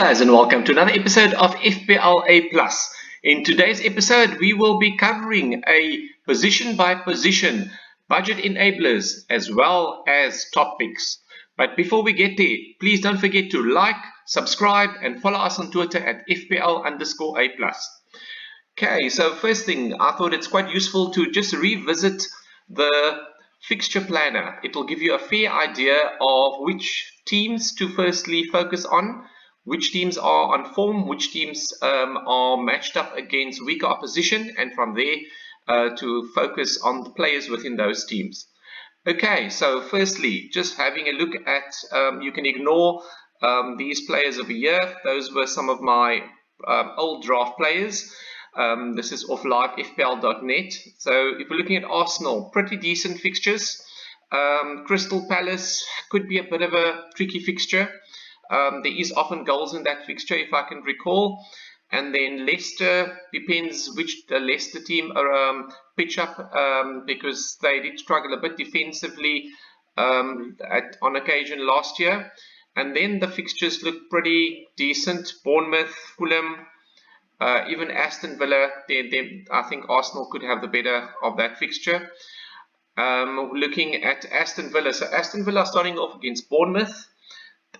guys, and welcome to another episode of FPLA Plus. In today's episode, we will be covering a position by position budget enablers as well as top picks. But before we get there, please don't forget to like, subscribe and follow us on Twitter at FPL_A Plus. Okay, so first thing, I thought it's quite useful to just revisit the fixture planner. It will give you a fair idea of which teams to firstly focus on, which teams are on form, which teams are matched up against weaker opposition, and from there to focus on the players within those teams. Okay, so firstly, just having a look at, you can ignore these players of the year. Those were some of my old draft players. This is off livefpl.net. So if we're looking at Arsenal, pretty decent fixtures. Crystal Palace could be a bit of a tricky fixture. There is often goals in that fixture, if I can recall. And then Leicester, depends which the Leicester team pitch up, because they did struggle a bit defensively on occasion last year. And then the fixtures look pretty decent. Bournemouth, Fulham, even Aston Villa, I think Arsenal could have the better of that fixture. Looking at Aston Villa, so Aston Villa are starting off against Bournemouth,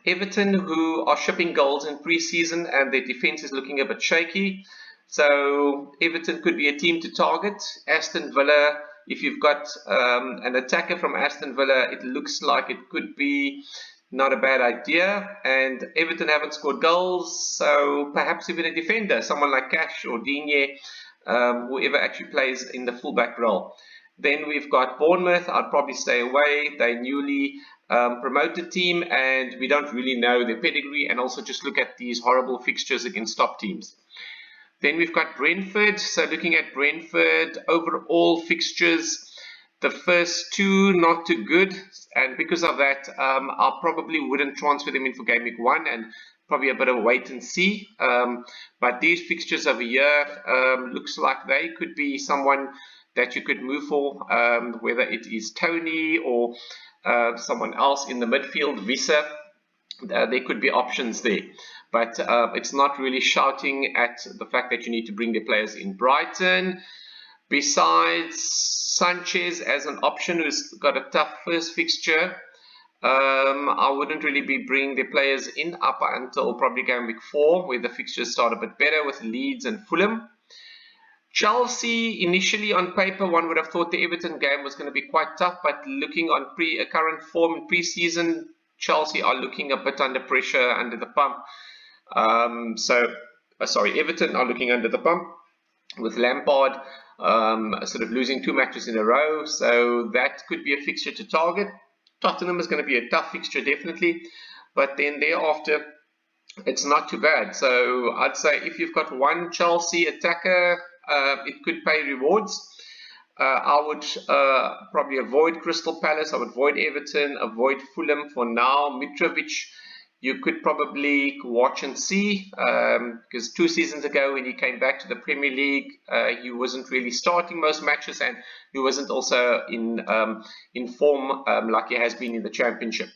Everton, who are shipping goals in pre-season and their defense is looking a bit shaky. So Everton could be a team to target. Aston Villa, if you've got an attacker from Aston Villa, it looks like it could be not a bad idea. And Everton haven't scored goals, so perhaps even a defender, someone like Cash or Diaz, whoever actually plays in the fullback role. Then we've got Bournemouth. I'd probably stay away. They're newly promoted team and we don't really know their pedigree, and also just look at these horrible fixtures against top teams. Then we've got Brentford. So looking at Brentford, overall fixtures, the first two not too good, and because of that I probably wouldn't transfer them in for game week 1 and probably a bit of wait and see. But these fixtures of a year looks like they could be someone that you could move for, whether it is Tony or someone else in the midfield, Visa. There could be options there, but it's not really shouting at the fact that you need to bring the players in. Brighton, besides Sanchez as an option who's got a tough first fixture, I wouldn't really be bringing the players in up until probably game week 4, where the fixtures start a bit better with Leeds and Fulham. Chelsea, initially on paper, one would have thought the Everton game was going to be quite tough, but looking on current form in pre-season, Chelsea are looking a bit under pressure, under the pump. Everton are looking under the pump with Lampard sort of losing 2 matches in a row, so that could be a fixture to target. Tottenham is going to be a tough fixture, definitely, but then thereafter, it's not too bad. So I'd say if you've got one Chelsea attacker, it could pay rewards. I would probably avoid Crystal Palace. I would avoid Everton, avoid Fulham for now. Mitrovic, you could probably watch and see, because 2 seasons ago when he came back to the Premier League, he wasn't really starting most matches, and he wasn't also in form like he has been in the Championship.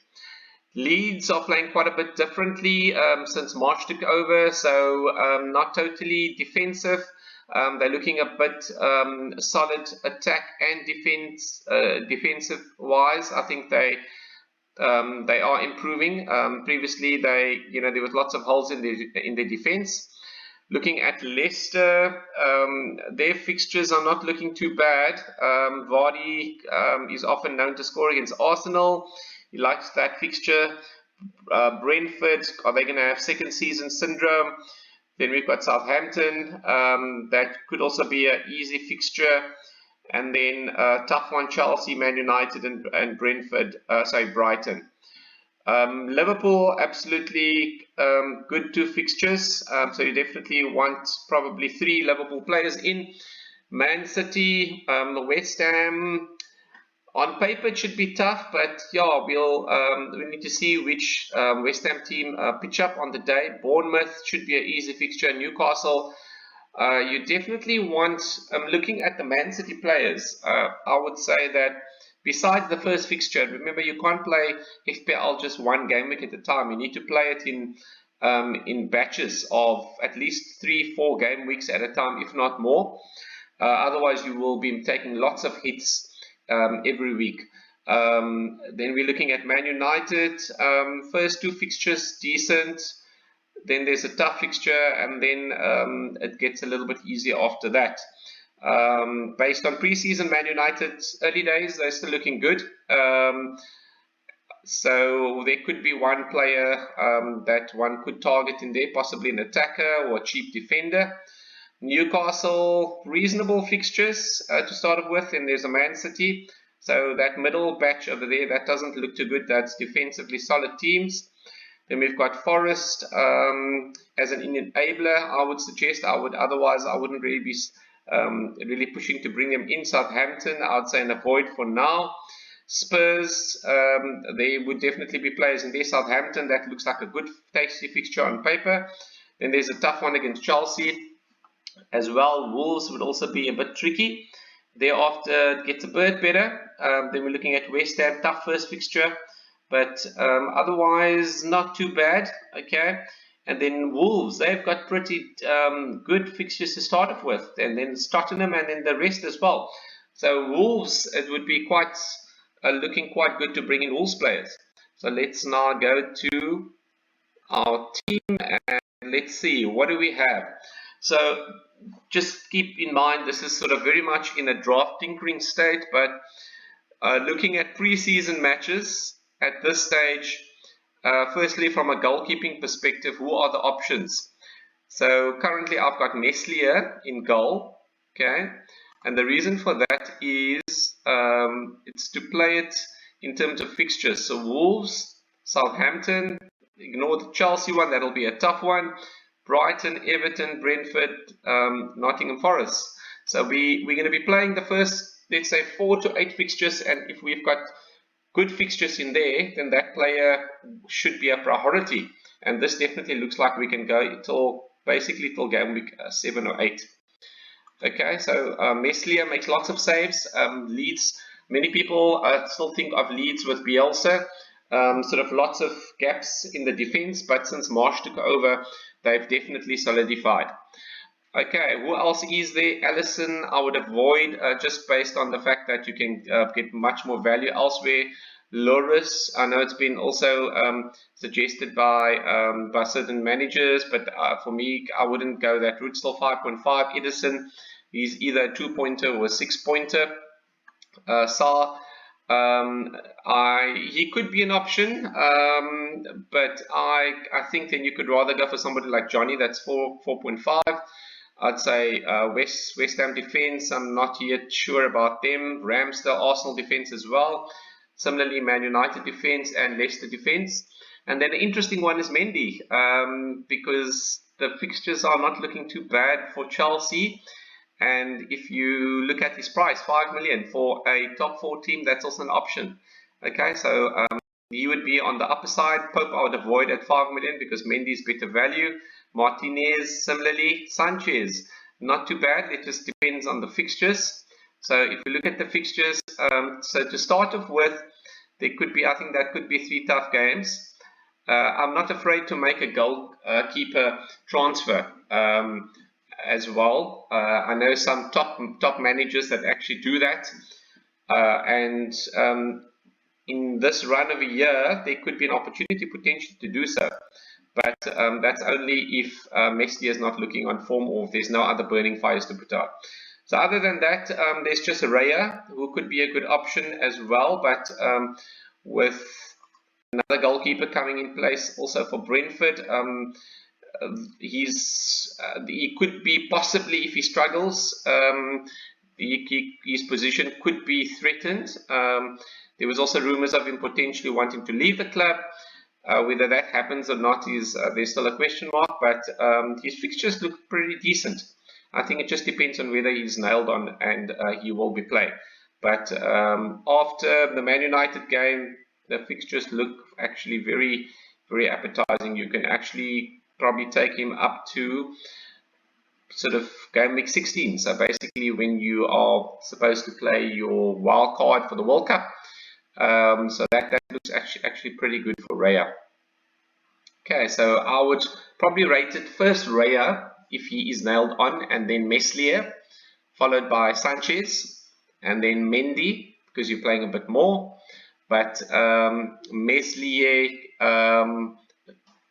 Leeds are playing quite a bit differently since March took over, so not totally defensive. They're looking a bit solid attack and defensive wise. I think they are improving. Previously, there was lots of holes in their defense. Looking at Leicester, their fixtures are not looking too bad. Vardy is often known to score against Arsenal. He likes that fixture. Brentford, are they going to have second season syndrome? Then we've got Southampton. That could also be an easy fixture. And then tough one, Chelsea, Man United and Brighton. Liverpool, absolutely good 2 fixtures. So you definitely want probably 3 Liverpool players in. Man City, West Ham. On paper, it should be tough, but yeah, we need to see which West Ham team pitch up on the day. Bournemouth should be an easy fixture. Newcastle, you definitely want, looking at the Man City players, I would say that besides the first fixture, remember you can't play FPL just 1 game week at a time. You need to play it in in batches of at least 3-4 game weeks at a time, if not more. Otherwise, you will be taking lots of hits every week. Then we're looking at Man United. First 2 fixtures, decent. Then there's a tough fixture, and then it gets a little bit easier after that. Based on pre-season, Man United's early days, they're still looking good. So there could be one player that one could target in there, possibly an attacker or a cheap defender. Newcastle, reasonable fixtures to start off with, and there's a Man City. So that middle batch over there, that doesn't look too good. That's defensively solid teams. Then we've got Forest as an enabler. I would suggest otherwise I wouldn't really be really pushing to bring them in. Southampton, I would say an avoid for now. Spurs, they would definitely be players in there. Southampton, that looks like a good tasty fixture on paper. Then there's a tough one against Chelsea as well. Wolves would also be a bit tricky. Thereafter, it gets a bit better. Then we're looking at West Ham, tough first fixture, but otherwise not too bad. Okay, and then Wolves, they've got pretty good fixtures to start off with, and then Tottenham, and then the rest as well. So Wolves, it would be quite looking quite good to bring in Wolves players. So let's now go to our team and let's see, what do we have? So just keep in mind, this is sort of very much in a draft tinkering state, but looking at pre-season matches at this stage, firstly from a goalkeeping perspective, who are the options? So currently I've got Meslier in goal, okay, and the reason for that is it's to play it in terms of fixtures. So Wolves, Southampton, ignore the Chelsea one, that'll be a tough one. Brighton, Everton, Brentford, Nottingham Forest. So we're going to be playing the first, let's say, 4 to 8 fixtures, and if we've got good fixtures in there, then that player should be a priority. And this definitely looks like we can go till basically till game week 7 or 8. Okay, so Meslier makes lots of saves. Leeds, many people still think of Leeds with Bielsa. Sort of lots of gaps in the defense, but since Marsh took over, they've definitely solidified. Okay, who else is there? Allison, I would avoid just based on the fact that you can get much more value elsewhere. Loris, I know it's been also suggested by certain managers, but for me, I wouldn't go that route. Still 5.5. Edison, he's either a 2-pointer or a 6-pointer. He could be an option, but I think then you could rather go for somebody like Johnny, that's 4.5. I'd say West Ham defense, I'm not yet sure about them. Ramsdale, Arsenal defense as well. Similarly, Man United defense and Leicester defense. And then the interesting one is Mendy, because the fixtures are not looking too bad for Chelsea. And if you look at his price, 5 million for a top 4 team, that's also an option. Okay, so he would be on the upper side. Pope I would avoid at 5 million because Mendy is better value. Martinez, similarly. Sanchez, not too bad. It just depends on the fixtures. So if we look at the fixtures, so to start off with, there could be, I think that could be 3 tough games. I'm not afraid to make a goalkeeper transfer as well. I know some top managers that actually do that, and in this run of a year, there could be an opportunity potentially to do so. But that's only if Messi is not looking on form or if there's no other burning fires to put out. So other than that, there's just Raya, who could be a good option as well. But with another goalkeeper coming in place also for Brentford, he could be possibly, if he struggles, his position could be threatened. There was also rumors of him potentially wanting to leave the club. Whether that happens or not is there's still a question mark, but his fixtures look pretty decent. I think it just depends on whether he's nailed on and he will be played. But after the Man United game, the fixtures look actually very, very appetizing. You can actually probably take him up to sort of game week 16. So basically when you are supposed to play your wild card for the World Cup. So that looks actually pretty good for Raya. Okay, so I would probably rate it first Raya if he is nailed on, and then Meslier, followed by Sanchez, and then Mendy because you're playing a bit more. But Meslier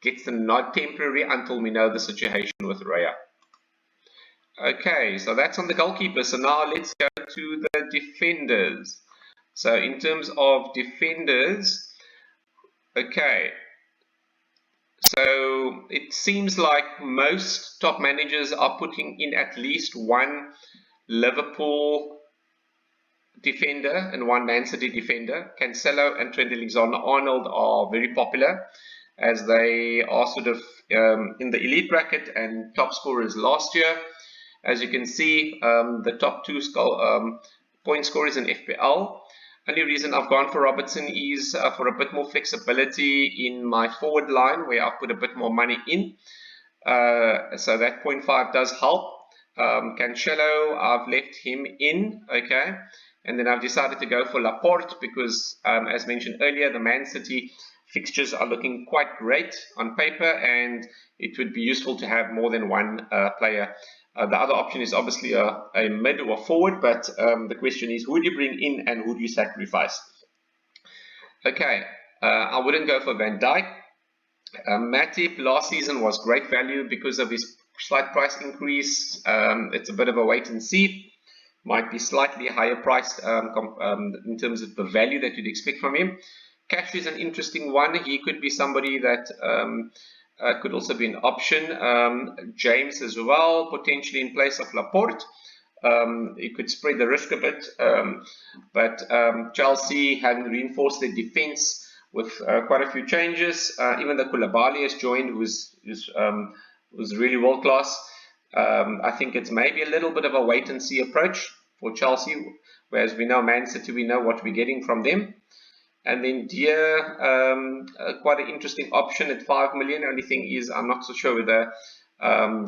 gets the nod temporary until we know the situation with Raya. Okay, so that's on the goalkeeper. So now let's go to the defenders. So in terms of defenders, okay, so it seems like most top managers are putting in at least one Liverpool defender and one Man City defender. Cancelo and Trent Alexander-Arnold are very popular as they are sort of in the elite bracket and top scorers last year. As you can see, the top two point scorers in FPL. Only reason I've gone for Robertson is for a bit more flexibility in my forward line where I've put a bit more money in. So that 0.5 does help. Cancelo, I've left him in, okay. And then I've decided to go for Laporte because, as mentioned earlier, the Man City fixtures are looking quite great on paper and it would be useful to have more than one player. The other option is obviously a mid or forward, but the question is who do you bring in and who do you sacrifice? Okay, I wouldn't go for Van Dijk. Matip last season was great value because of his slight price increase. It's a bit of a wait and see. Might be slightly higher priced in terms of the value that you'd expect from him. Cash is an interesting one. He could be somebody that could also be an option. James as well, potentially in place of Laporte. You could spread the risk a bit, but Chelsea having reinforced their defence with quite a few changes. Even the Koulibaly has joined, who's really world class. I think it's maybe a little bit of a wait and see approach for Chelsea, whereas we know Man City, we know what we're getting from them. And then Diaz, quite an interesting option at 5 million. Only thing is, I'm not so sure whether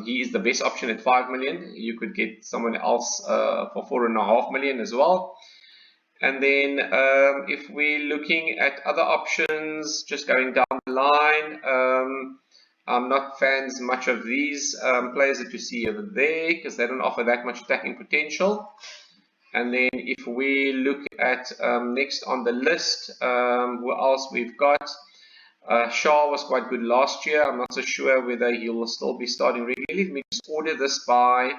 he is the best option at 5 million. You could get someone else for 4.5 million as well. And then if we're looking at other options, just going down the line, I'm not fans much of these players that you see over there because they don't offer that much attacking potential. And then if we look at next on the list, who else we've got? Shaw was quite good last year. I'm not so sure whether he will still be starting regularly. Let me just order this by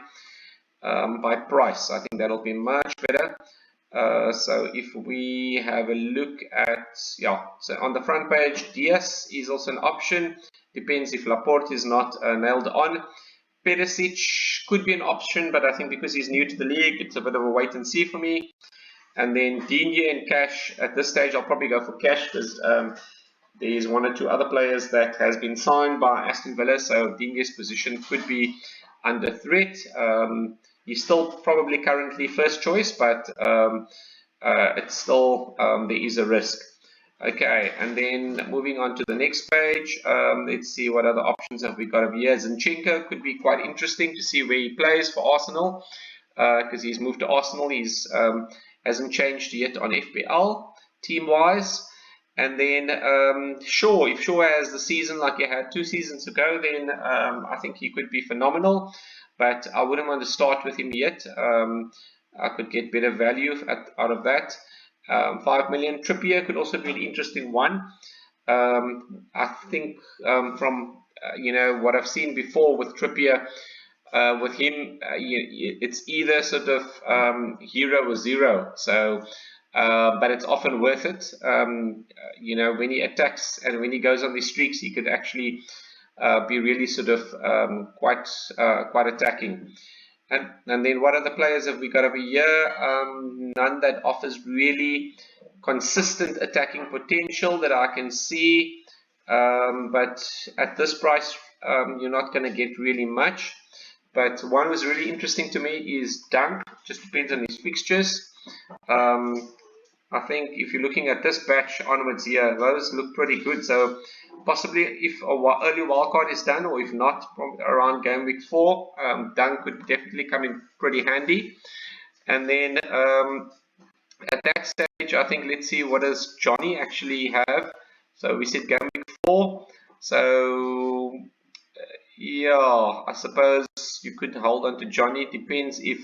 price. I think that'll be much better. So if we have a look at, so on the front page, Diaz is also an option. Depends if Laporte is not nailed on. Perisic could be an option, but I think because he's new to the league, it's a bit of a wait and see for me. And then Digne and Cash, at this stage, I'll probably go for Cash because there's one or two other players that has been signed by Aston Villa, so Digne's position could be under threat. He's still probably currently first choice, but it's still, there is a risk. Okay, and then moving on to the next page, let's see what other options have we got over here. Zinchenko could be quite interesting to see where he plays for Arsenal, because he's moved to Arsenal. He's hasn't changed yet on FPL team-wise. And then if Shaw has the season like he had 2 seasons ago, then I think he could be phenomenal. But I wouldn't want to start with him yet. I could get better value out of that. 5 million. Trippier could also be an interesting one. I think from what I've seen before with Trippier, with him, it's either sort of hero or zero. So, but it's often worth it. When he attacks and when he goes on these streaks, he could actually be really sort of quite attacking. And then what other players have we got over here? None that offers really consistent attacking potential that I can see. But at this price, you're not going to get really much. But one was really interesting to me is Dunk. Just depends on his fixtures. I think if you're looking at this batch onwards here, those look pretty good. So possibly if a early wildcard is done, or if not, around game week 4, Dunk could definitely come in pretty handy. And then at that stage, I think let's see what does Johnny actually have. So we said game week 4. So yeah, I suppose you could hold on to Johnny. Depends if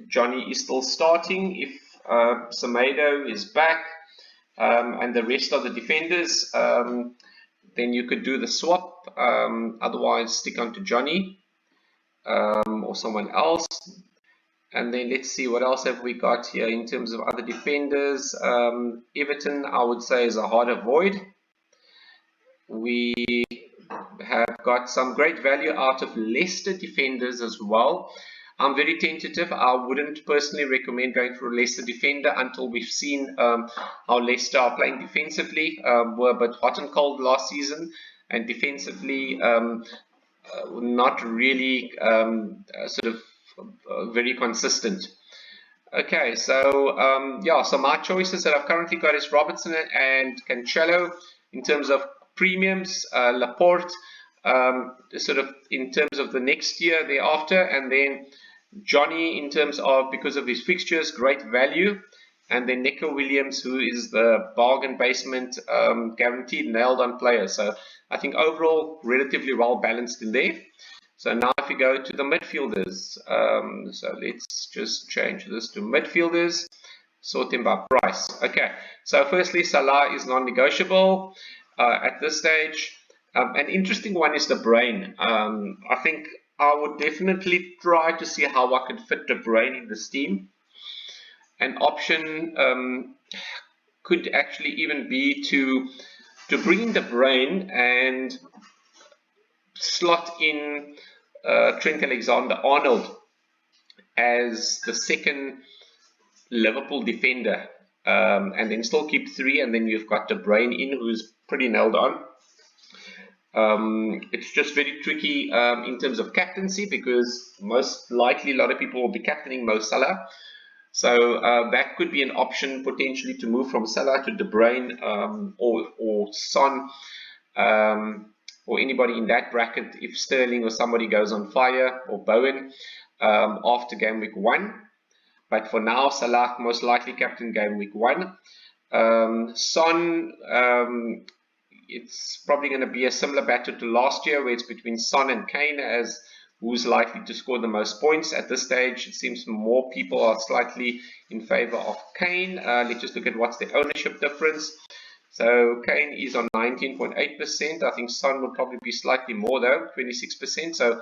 Johnny is still starting, if Semedo is back, and the rest of the defenders, then you could do the swap. Otherwise, stick on to Johnny or someone else. And then let's see, what else have we got here in terms of other defenders. Everton, I would say, is a hard avoid. We have got some great value out of Leicester defenders as well. I'm very tentative. I wouldn't personally recommend going for a Leicester defender until we've seen how Leicester are playing defensively. Were a bit hot and cold last season, and defensively not really very consistent. Okay, so yeah, so my choices that I've currently got is Robertson and Cancelo in terms of premiums, Laporte in terms of the next year thereafter, and then Johnny in terms of, because of his fixtures, great value, and then Neco Williams, who is the bargain basement guaranteed nailed on player. So I think overall relatively well balanced in there. So now if we go to the midfielders, so let's just change this to midfielders, sort them by price. Okay, so firstly, Salah is non-negotiable at this stage. An interesting one is De Bruyne. I think I would definitely try to see how I can fit De Bruyne in this team. An option could actually even be to bring in De Bruyne and slot in Trent Alexander-Arnold as the second Liverpool defender, and then still keep three, and then you've got De Bruyne in, who's pretty nailed on. It's just very tricky in terms of captaincy, because most likely a lot of people will be captaining Mo Salah. So that could be an option potentially to move from Salah to De Bruyne or Son, or anybody in that bracket if Sterling or somebody goes on fire, or Bowen after game week 1. But for now, Salah most likely captain game week 1. Son, it's probably going to be a similar battle to last year, where it's between Son and Kane as who's likely to score the most points. At this stage, it seems more people are slightly in favor of Kane. Let's just look at what's the ownership difference. So Kane is on 19.8%. I think Son will probably be slightly more though, 26%. So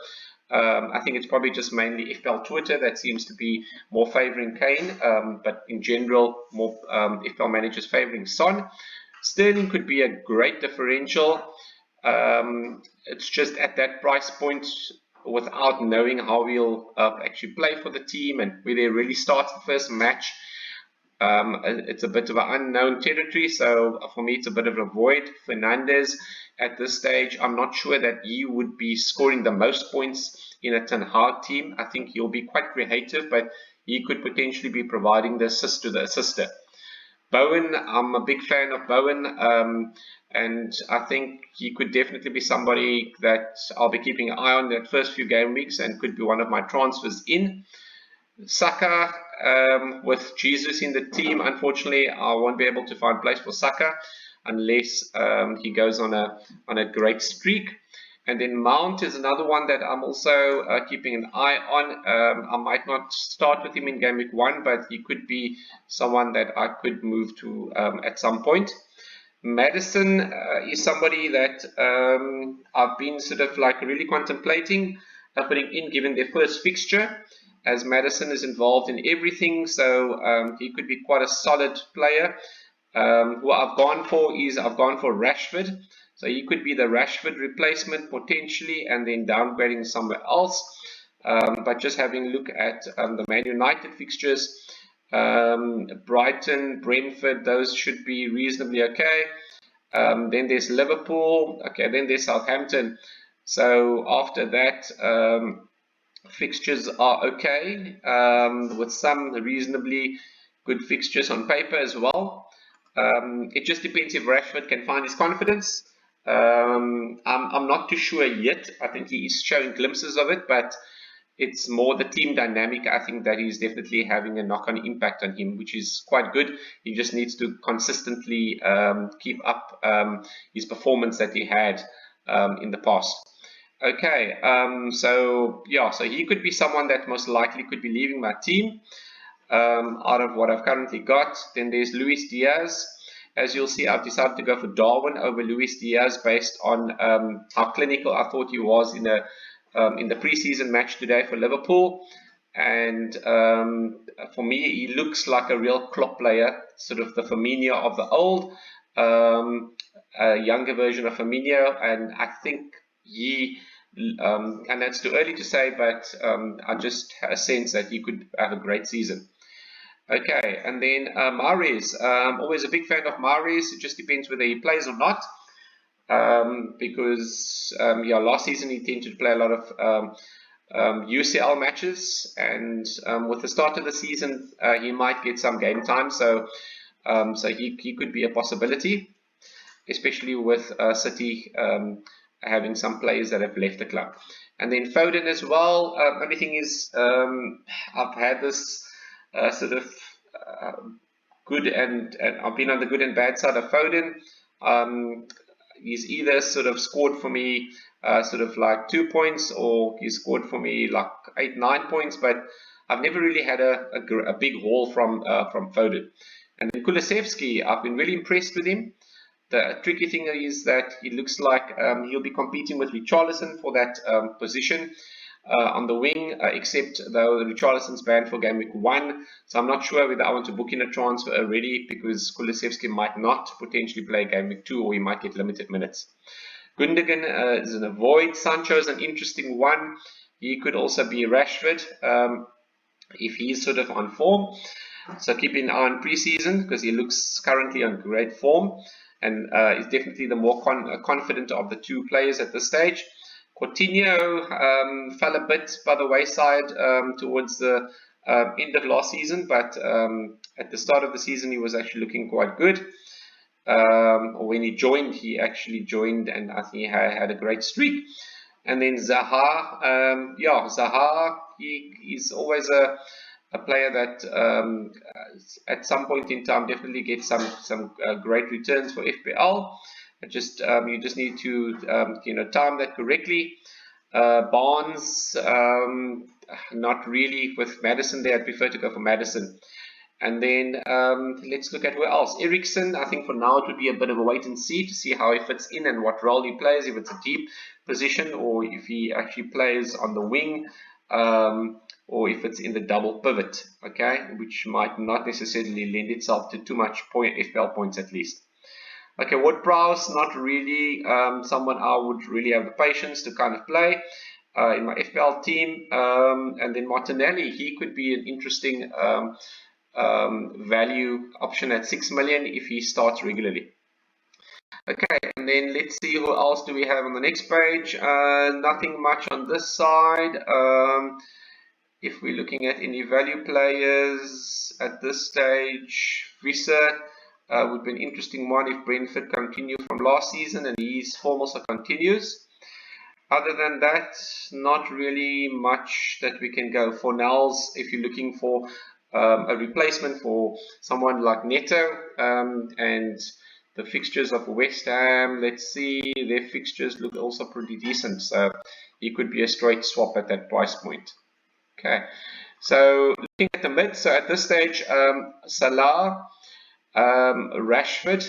I think it's probably just mainly FPL Twitter that seems to be more favoring Kane, but in general, more FPL managers favoring Son. Sterling could be a great differential. It's just at that price point, without knowing how he'll actually play for the team and whether he really starts the first match. It's a bit of an unknown territory, so for me it's a bit of a void. Fernandes at this stage, I'm not sure that he would be scoring the most points in a Ten Hag team. I think he'll be quite creative, but he could potentially be providing the assist to the assister. Bowen, I'm a big fan of Bowen, and I think he could definitely be somebody that I'll be keeping an eye on that first few game weeks and could be one of my transfers in. Saka, with Jesus in the team, unfortunately, I won't be able to find place for Saka unless he goes on a great streak. And then Mount is another one that I'm also keeping an eye on. I might not start with him in game week 1, but he could be someone that I could move to at some point. Maddison is somebody that I've been sort of like really contemplating putting in, given their first fixture, as Maddison is involved in everything, so he could be quite a solid player. Who I've gone for Rashford. So he could be the Rashford replacement potentially, and then downgrading somewhere else. But just having a look at the Man United fixtures, Brighton, Brentford, those should be reasonably okay. Then there's Liverpool, okay, then there's Southampton. So after that, fixtures are okay, with some reasonably good fixtures on paper as well. It just depends if Rashford can find his confidence. I'm not too sure yet. I think he is showing glimpses of it, but it's more the team dynamic, I think, that is definitely having a knock-on impact on him, which is quite good. He just needs to consistently keep up his performance that he had in the past. Okay, so he could be someone that most likely could be leaving my team out of what I've currently got. Then there's Luis Diaz. As you'll see, I've decided to go for Darwin over Luis Diaz based on how clinical I thought he was in the preseason match today for Liverpool. And for me, he looks like a real Klopp player, sort of the Firmino of the old, a younger version of Firmino. And I think and that's too early to say, but I just have a sense that he could have a great season. Okay, and then Mahrez. Always a big fan of Mahrez. It just depends whether he plays or not. Because last season he tended to play a lot of UCL matches, and with the start of the season he might get some game time. So he could be a possibility, especially with City having some players that have left the club. And then Foden as well. Only thing is, I've had this sort of good and I've been on the good and bad side of Foden. He's either sort of scored for me sort of like 2 points, or he scored for me like 8-9 points, but I've never really had a big haul from Foden. And then Kulasevsky, I've been really impressed with him. The tricky thing is that he looks like he'll be competing with Richarlison for that position on the wing, except though Richarlison's banned for game week 1. So I'm not sure whether I want to book in a transfer already, because Kulasevsky might not potentially play game week 2, or he might get limited minutes. Gundogan is an avoid. Sancho is an interesting one. He could also be Rashford if he's sort of on form. So keep an eye on preseason, because he looks currently on great form, and is definitely the more confident of the two players at this stage. Coutinho fell a bit by the wayside towards the end of last season, but at the start of the season he was actually looking quite good. When he joined, he joined, and I think he had a great streak. And then Zaha, Zaha, he's always a player that at some point in time definitely gets some great returns for FPL. You just need to time that correctly. Barnes, not really with Madison there. I'd prefer to go for Madison. And then let's look at who else. Eriksen, I think for now it would be a bit of a wait and see to see how he fits in and what role he plays, if it's a deep position or if he actually plays on the wing, or if it's in the double pivot, okay, which might not necessarily lend itself to too much FPL points at least. Okay, Ward-Prowse, not really someone I would really have the patience to kind of play in my FPL team. And then Martinelli, he could be an interesting value option at 6 million if he starts regularly. Okay, and then let's see who else do we have on the next page. Nothing much on this side. If we're looking at any value players at this stage, Visa would be an interesting one if Brentford continue from last season and his form also continues. Other than that, not really much that we can go for. Nels, if you're looking for a replacement for someone like Neto, and the fixtures of West Ham, let's see, their fixtures look also pretty decent, so he could be a straight swap at that price point. Okay, so looking at the mid, so at this stage, Salah, Rashford,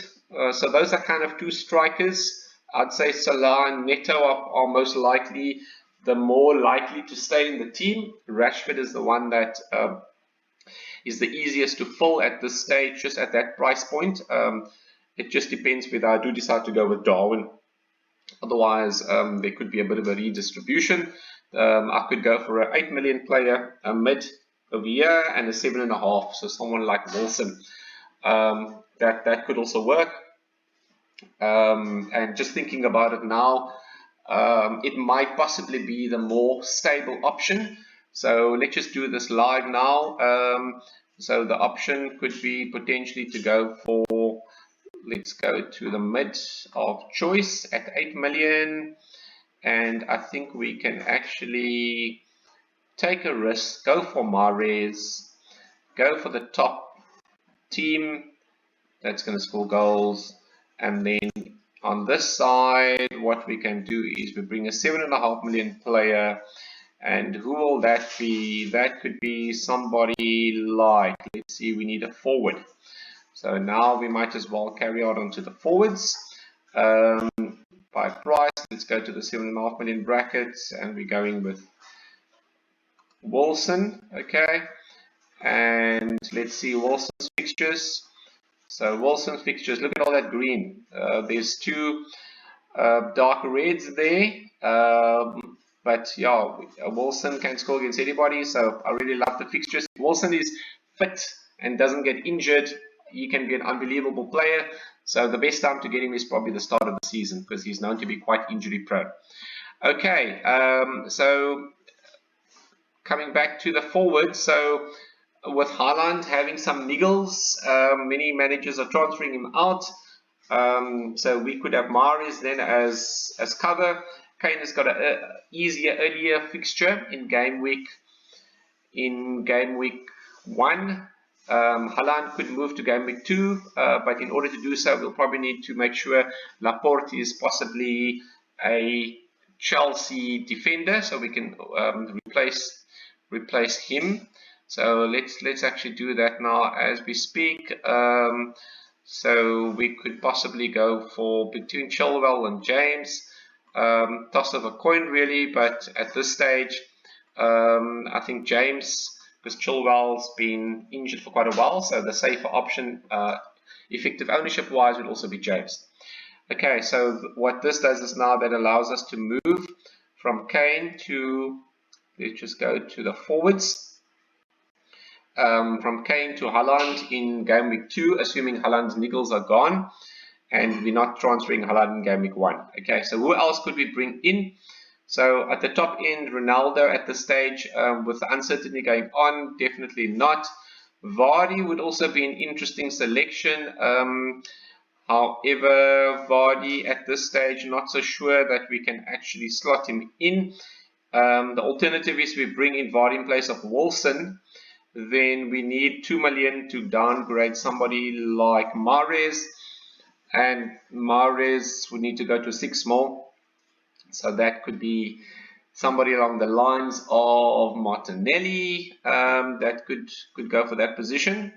so those are kind of two strikers. I'd say Salah and Neto are most likely the more likely to stay in the team. Rashford is the one that is the easiest to fill at this stage, just at that price point. It just depends whether I do decide to go with Darwin. Otherwise, there could be a bit of a redistribution. I could go for an 8 million player, a mid over here, and a 7.5. So someone like Wilson. That could also work. And just thinking about it now, it might possibly be the more stable option. So let's just do this live now. So the option could be potentially to go for, let's go to the mid of choice at 8 million. And I think we can actually take a risk, go for Mahrez, go for the top team that's going to score goals, and then on this side what we can do is we bring a 7.5 million player, and who will that be? That could be somebody like, let's see, we need a forward. So now we might as well carry out onto the forwards. By price, let's go to the 7.5 million brackets, and we're going with Wilson, okay, and let's see Wilson's fixtures. So Wilson's fixtures, look at all that green. There's two dark reds there, but yeah, Wilson can score against anybody, so I really love the fixtures. If Wilson is fit and doesn't get injured, he can be an unbelievable player. So the best time to get him is probably the start of the season, because he's known to be quite injury prone. Okay, so coming back to the forward, so with Haaland having some niggles, many managers are transferring him out. So we could have Mahrez then as cover. Kane has got an easier, earlier fixture in game week 1. Haaland could move to game week 2, but in order to do so, we'll probably need to make sure Laporte is possibly a Chelsea defender, so we can replace him. So let's actually do that now as we speak. So we could possibly go for between Chilwell and James. Toss of a coin really, but at this stage, I think James, because Chilwell's been injured for quite a while, so the safer option, effective ownership wise, would also be James. Okay, so what this does is now that allows us to move from Kane to, let's just go to the forwards. From Kane to Haaland in game week 2, assuming Haaland's niggles are gone, and we're not transferring Haaland in game week 1. Okay, so who else could we bring in? So at the top end, Ronaldo at this stage, with the uncertainty going on, definitely not. Vardy would also be an interesting selection. However, Vardy at this stage, not so sure that we can actually slot him in. The alternative is we bring in Vardy in place of Wilson. Then we need 2 million to downgrade somebody like Mahrez, and Mahrez would need to go to 6 mil. So that could be somebody along the lines of Martinelli, that could go for that position.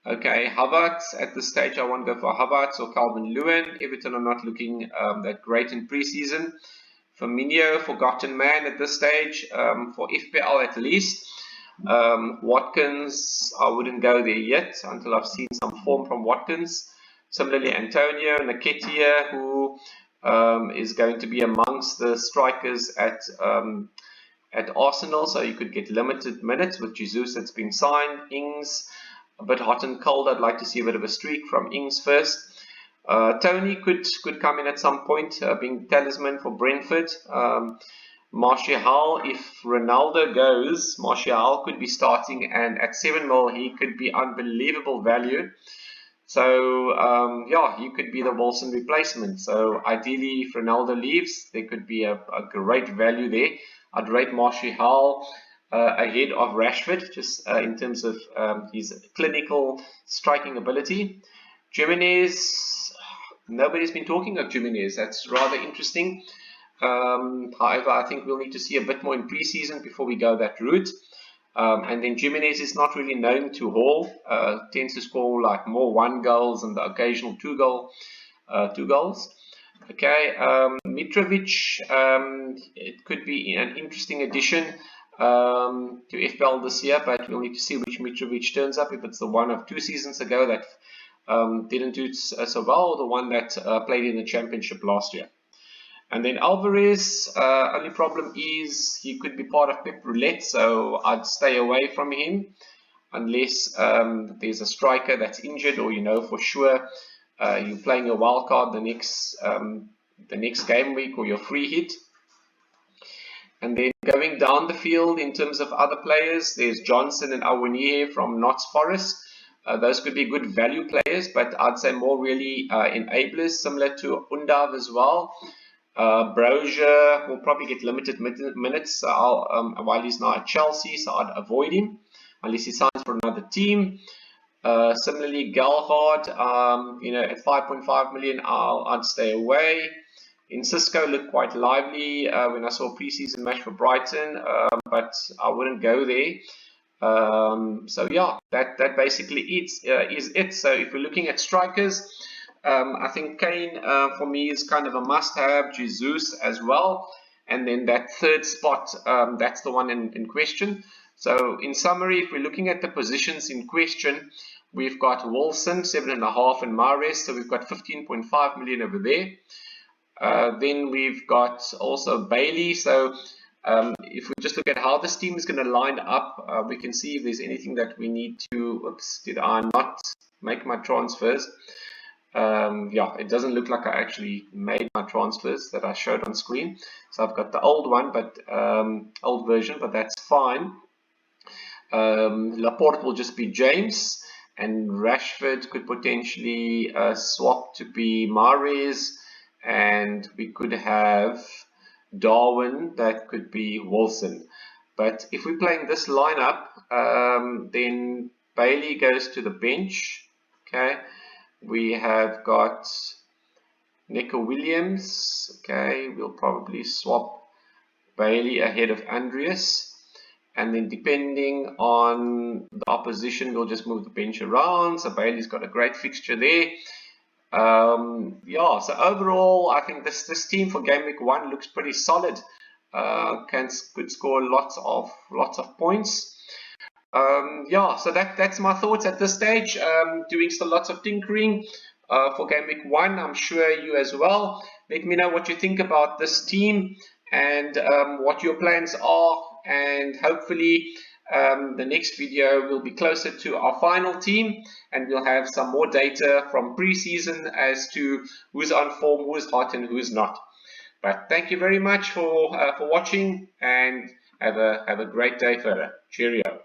Okay, Havertz, at this stage I want to go for Havertz or Calvin Lewin. Everton are not looking that great in pre-season. Firmino, forgotten man at this stage, for FPL at least. Watkins, I wouldn't go there yet until I've seen some form from Watkins. Similarly, Antonio, Nketiah, who is going to be amongst the strikers at Arsenal, so you could get limited minutes with Jesus that's been signed. Ings, a bit hot and cold. I'd like to see a bit of a streak from Ings first. Tony could come in at some point, being talisman for Brentford. Martial, if Ronaldo goes, Martial could be starting, and at 7 mil he could be unbelievable value. So yeah, he could be the Wilson replacement. So ideally, if Ronaldo leaves, there could be a great value there. I'd rate Martial ahead of Rashford, just in terms of his clinical striking ability. Jimenez, nobody's been talking of Jimenez. That's rather interesting. However, I think we'll need to see a bit more in pre-season before we go that route. And then Jimenez is not really known to haul, tends to score like more 1 goals and the occasional 2 goals. Okay, Mitrovic, it could be an interesting addition to FPL this year, but we'll need to see which Mitrovic turns up, if it's the one of 2 seasons ago that didn't do so well, or the one that played in the championship last year. And then Alvarez, only problem is he could be part of Pep Roulette, so I'd stay away from him unless there's a striker that's injured, or you know for sure you're playing your wild card the next game week, or your free hit. And then going down the field in terms of other players, there's Johnson and Awoniyi from Notts Forest. Those could be good value players, but I'd say more really enablers, similar to Undav as well. Brozier will probably get limited minutes while he's now at Chelsea, so I'd avoid him unless he signs for another team. Similarly, Gelhardt, at 5.5 million, I'd stay away. In Cisco looked quite lively when I saw a preseason match for Brighton, but I wouldn't go there. So yeah, that basically is it. So if we're looking at strikers, I think Kane for me is kind of a must-have. Jesus as well, and then that third spot, that's the one in question. So in summary, if we're looking at the positions in question, we've got Wilson 7.5 and Mahrez, so we've got 15.5 million over there. Then we've got also Bailey. So if we just look at how this team is going to line up, we can see if there's anything that we need to. Oops, did I not make my transfers? Yeah, it doesn't look like I actually made my transfers that I showed on screen. So I've got the old one, but old version, but that's fine. Laporte will just be James, and Rashford could potentially swap to be Mahrez, and we could have Darwin, that could be Wilson. But if we're playing this lineup, then Bailey goes to the bench. Okay, we have got Nico Williams. Okay, we'll probably swap Bailey ahead of Andreas. And then depending on the opposition, we'll just move the bench around. So Bailey's got a great fixture there. Yeah, so overall, I think this team for game week 1 looks pretty solid. Could score lots of points. Yeah, so that's my thoughts at this stage. Doing still lots of tinkering for game week 1. I'm sure you as well. Let me know what you think about this team and what your plans are. And hopefully the next video will be closer to our final team, and we'll have some more data from pre-season as to who's on form, who's hot, and who's not. But thank you very much for watching, and have a great day further. Cheerio.